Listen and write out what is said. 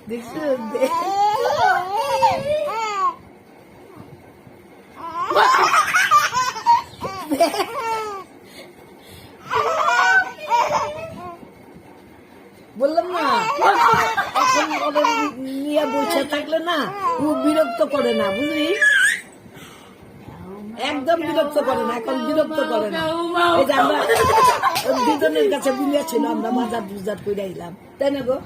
দেখছো বললাম না এখন ওদের নিয়ে বসে থাকলে না ও বিরক্ত করে না বুঝলি একদম বিরক্ত করে না এখন বিরক্ত করে না এই যে আমরা দুজনের কাছে বুঝিয়েছিল আমরা মাজার দুজার করে আইলাম তাই না গো